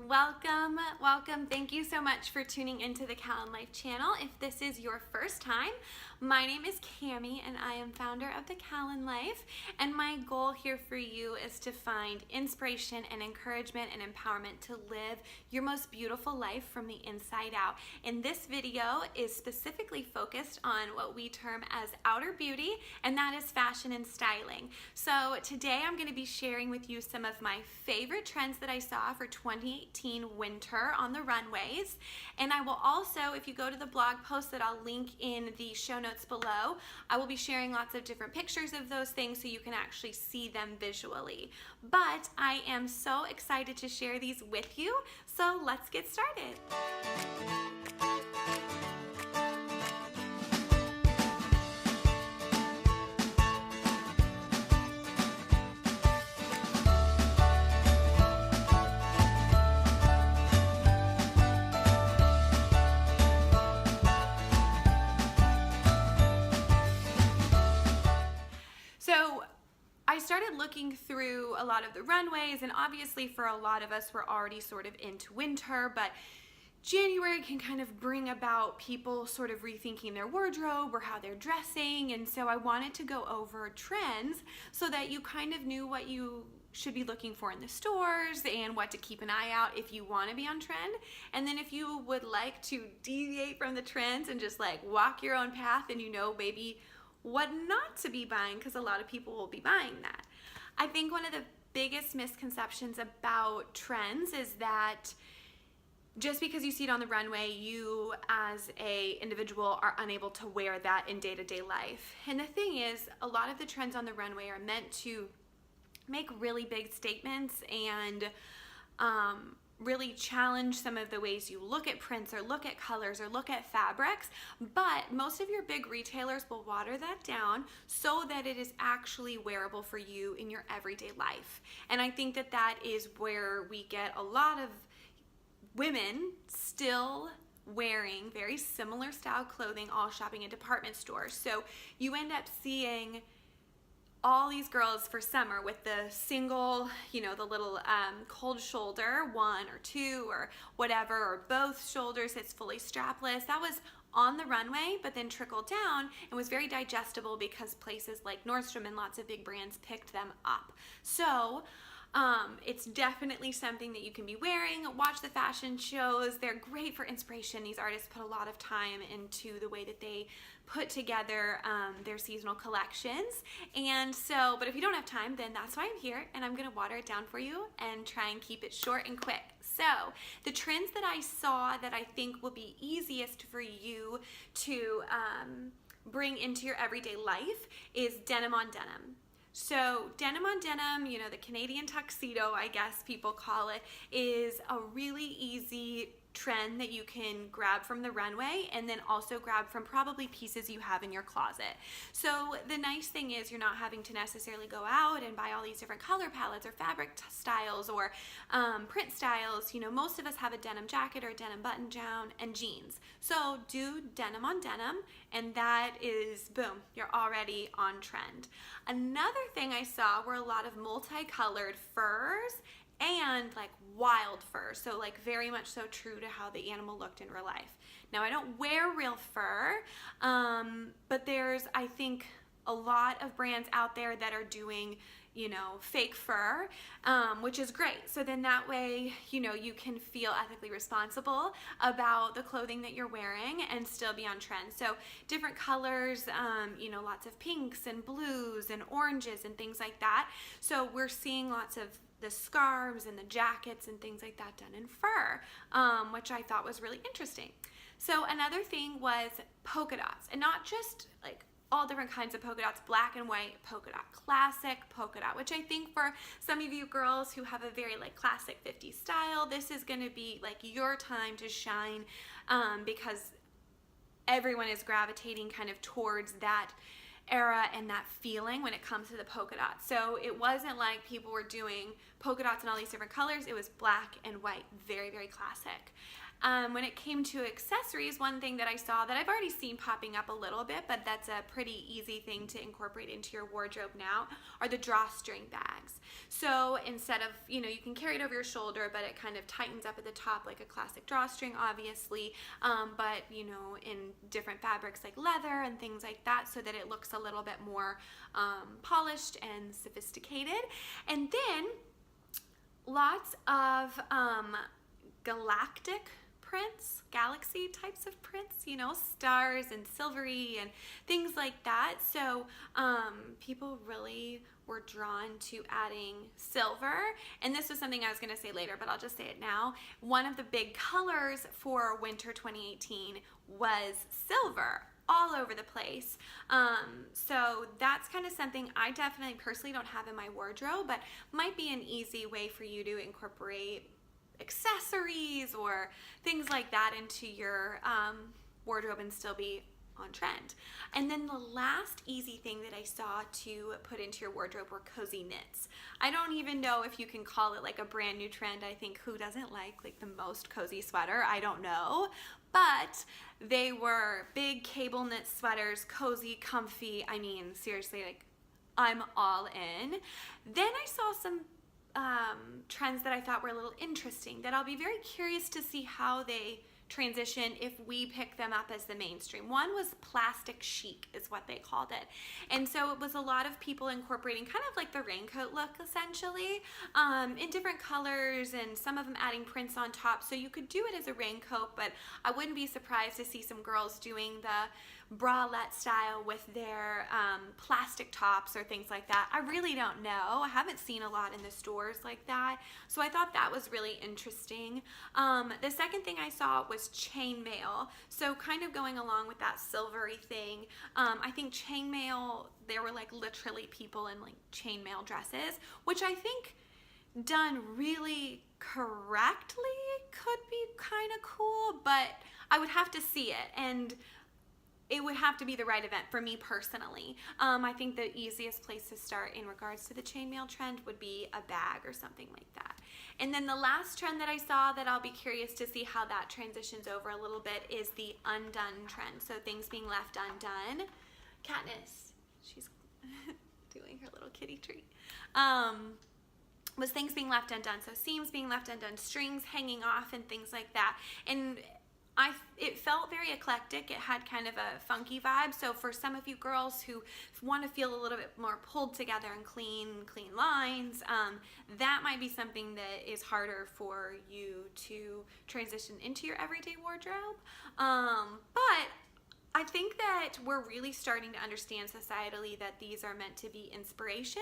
Welcome. Thank you so much for tuning into the Callan Life channel. If this is your first time, my name is Cami and I am founder of the Callan Life, and my goal here for you is to find inspiration and encouragement and empowerment to live your most beautiful life from the inside out. And this video is specifically focused on what we term as outer beauty, and that is fashion and styling. So today I'm going to be sharing with you some of my favorite trends that I saw for 2018 winter on the runways. And I will also, if you go to the blog post that I'll link in the show notes below, I will be sharing lots of different pictures of those things so you can actually see them visually. But I am so excited to share these with you, so let's get started. So I started looking through a lot of the runways, and obviously for a lot of us we're already sort of into winter, but January can kind of bring about people sort of rethinking their wardrobe or how they're dressing, and so I wanted to go over trends so that you kind of knew what you should be looking for in the stores and what to keep an eye out if you want to be on trend. And then if you would like to deviate from the trends and just like walk your own path, and you know maybe what not to be buying, because a lot of people will be buying that. I think one of the biggest misconceptions about trends is that just because you see it on the runway, you as a individual are unable to wear that in day-to-day life. And the thing is, a lot of the trends on the runway are meant to make really big statements and really challenge some of the ways you look at prints or look at colors or look at fabrics, but most of your big retailers will water that down so that it is actually wearable for you in your everyday life. And I think that that is where we get a lot of women still wearing very similar style clothing, all shopping in department stores. So you end up seeing all these girls for summer with the single, the little cold shoulder, one or two or whatever, or both shoulders, it's fully strapless. That was on the runway, but then trickled down and was very digestible because places like Nordstrom and lots of big brands picked them up. So it's definitely something that you can be wearing. Watch the fashion shows. They're great for inspiration. These artists put a lot of time into the way that they put together their seasonal collections. And so, but if you don't have time, then that's why I'm here, and I'm gonna water it down for you and try and keep it short and quick. So the trends that I saw that I think will be easiest for you to bring into your everyday life is denim on denim. So denim on denim, the Canadian tuxedo, I guess people call it, is a really easy trend that you can grab from the runway and then also grab from probably pieces you have in your closet. So the nice thing is you're not having to necessarily go out and buy all these different color palettes or fabric styles or print styles. Most of us have a denim jacket or a denim button down and jeans. So do denim on denim, and that is, boom, you're already on trend. Another thing I saw were a lot of multicolored furs and like wild fur, so like very much so true to how the animal looked in real life. Now I don't wear real fur, but there's, I think, a lot of brands out there that are doing fake fur, which is great. So then that way, you can feel ethically responsible about the clothing that you're wearing and still be on trend. So different colors, lots of pinks and blues and oranges and things like that. So we're seeing lots of the scarves and the jackets and things like that done in fur, which I thought was really interesting. So another thing was polka dots, and not just like all different kinds of polka dots, black and white polka dot, classic polka dot, which I think for some of you girls who have a very like classic 50s style, this is going to be like your time to shine, because everyone is gravitating kind of towards that era and that feeling when it comes to the polka dots. So it wasn't like people were doing polka dots in all these different colors. It was black and white, very, very classic. When it came to accessories, one thing that I saw that I've already seen popping up a little bit, but that's a pretty easy thing to incorporate into your wardrobe now, are the drawstring bags. So instead of, you can carry it over your shoulder, but it kind of tightens up at the top like a classic drawstring, obviously, but in different fabrics like leather and things like that, so that it looks a little bit more polished and sophisticated. And then lots of galactic prints, galaxy types of prints, stars and silvery and things like that. So people really were drawn to adding silver. And this was something I was going to say later, but I'll just say it now. One of the big colors for winter 2018 was silver, all over the place. So that's kind of something I definitely personally don't have in my wardrobe, but might be an easy way for you to incorporate accessories or things like that into your wardrobe and still be on trend. And then the last easy thing that I saw to put into your wardrobe were cozy knits. I don't even know if you can call it like a brand new trend. I think who doesn't like the most cozy sweater? I don't know. But they were big cable knit sweaters, cozy, comfy. I mean, seriously, I'm all in. Then I saw some trends that I thought were a little interesting that I'll be very curious to see how they transition if we pick them up as the mainstream. One was plastic chic is what they called it. And so it was a lot of people incorporating kind of like the raincoat look essentially, in different colors, and some of them adding prints on top. So you could do it as a raincoat, but I wouldn't be surprised to see some girls doing the bralette style with their plastic tops or things like that. I really don't know. I haven't seen a lot in the stores like that. So I thought that was really interesting. The second thing I saw was chainmail. So kind of going along with that silvery thing, I think chainmail, there were literally people in chainmail dresses, which I think done really correctly could be kind of cool, but I would have to see it, and it would have to be the right event for me personally. I think the easiest place to start in regards to the chainmail trend would be a bag or something like that. And then the last trend that I saw that I'll be curious to see how that transitions over a little bit is the undone trend. So things being left undone. Katniss, she's doing her little kitty treat. Was things being left undone. So seams being left undone, strings hanging off and things like that. And it felt very eclectic. It had kind of a funky vibe. So for some of you girls who want to feel a little bit more pulled together and clean lines, that might be something that is harder for you to transition into your everyday wardrobe. But I think that we're really starting to understand societally that these are meant to be inspiration,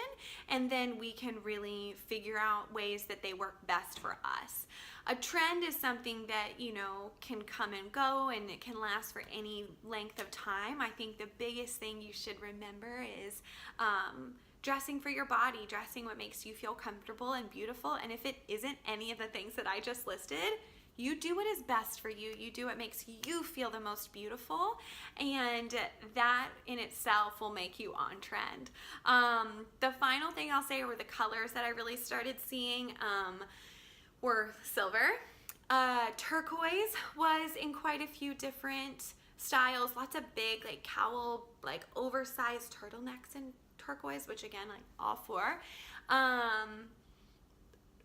and then we can really figure out ways that they work best for us. A trend is something that, can come and go, and it can last for any length of time. I think the biggest thing you should remember is dressing for your body, dressing what makes you feel comfortable and beautiful. And if it isn't any of the things that I just listed, you do what is best for you. You do what makes you feel the most beautiful, and that in itself will make you on trend. The final thing I'll say were the colors that I really started seeing were silver. Turquoise was in quite a few different styles, lots of big cowl, oversized turtlenecks in turquoise, which again, all for.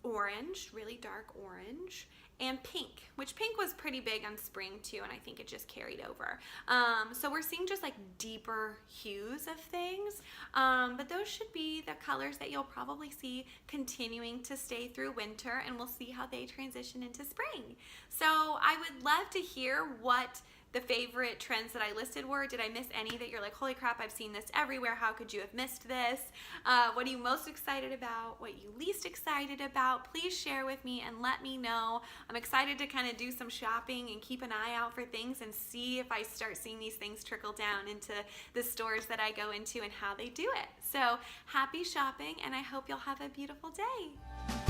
Orange, really dark orange, and pink, which pink was pretty big on spring too, and I think it just carried over. So we're seeing just deeper hues of things, but those should be the colors that you'll probably see continuing to stay through winter, and we'll see how they transition into spring. So I would love to hear what the favorite trends that I listed were. Did I miss any that you're like, holy crap, I've seen this everywhere, how could you have missed this? What are you most excited about? What you least excited about? Please share with me and let me know. I'm excited to kind of do some shopping and keep an eye out for things and see if I start seeing these things trickle down into the stores that I go into and how they do it. So happy shopping, and I hope you'll have a beautiful day.